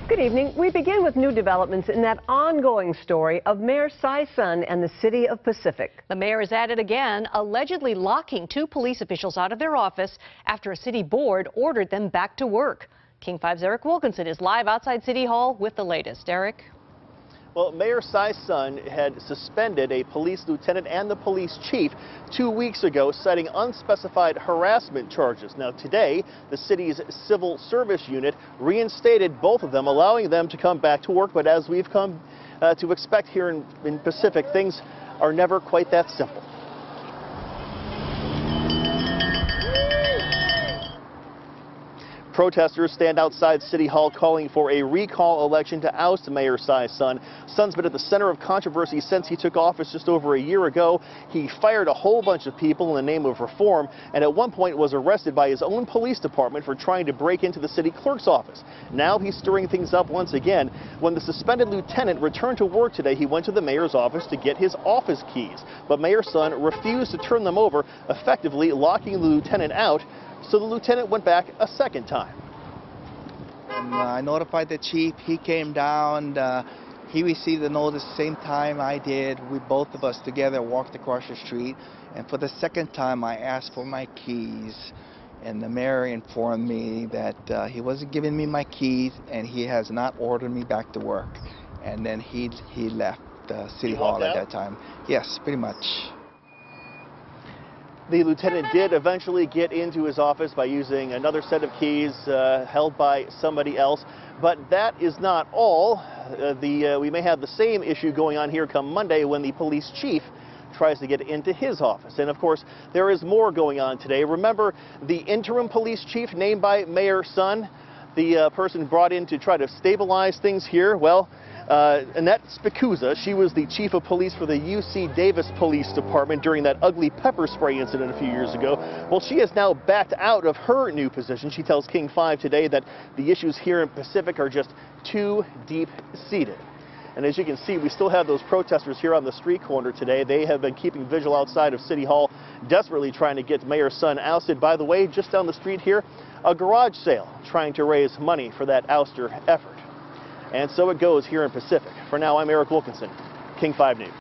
Good evening. We begin with new developments in that ongoing story of Mayor Cy Sun and the city of Pacific. The mayor is at it again, allegedly locking two police officials out of their office after a city board ordered them back to work. King 5's Eric Wilkinson is live outside City Hall with the latest. Eric? Well, Mayor Cy Sun had suspended a police lieutenant and the police chief 2 weeks ago, citing unspecified harassment charges. Now, today, the city's civil service unit reinstated both of them, allowing them to come back to work. But as we've come to expect here in Pacific, things are never quite that simple. Protesters stand outside City Hall calling for a recall election to oust Mayor Cy Sun. Sun's been at the center of controversy since he took office just over a year ago. He fired a whole bunch of people in the name of reform and at one point was arrested by his own police department for trying to break into the city clerk's office. Now he's stirring things up once again. When the suspended lieutenant returned to work today, he went to the mayor's office to get his office keys. But Mayor Sun refused to turn them over, effectively locking the lieutenant out. So the lieutenant went back a second time. And I notified the chief. He came down. He received the notice the same time I did. We both of us together walked across the street. And for the second time, I asked for my keys. And the mayor informed me that he wasn't giving me my keys and he has not ordered me back to work. And then he left City Hall at that time. Yes, pretty much. The lieutenant did eventually get into his office by using another set of keys held by somebody else. But that is not all. We may have the same issue going on here come Monday when the police chief tries to get into his office. And of course, there is more going on today. Remember the interim police chief named by Mayor Sun, the person brought in to try to stabilize things here? Well, Annette Spicuzza, she was the chief of police for the UC Davis Police Department during that ugly pepper spray incident a few years ago. Well, she has now backed out of her new position. She tells King 5 today that the issues here in Pacific are just too deep-seated. And as you can see, we still have those protesters here on the street corner today. They have been keeping vigil outside of City Hall, desperately trying to get Mayor Sun ousted. By the way, just down the street here, a garage sale trying to raise money for that ouster effort. And so it goes here in Pacific. For now, I'm Eric Wilkinson, King 5 News.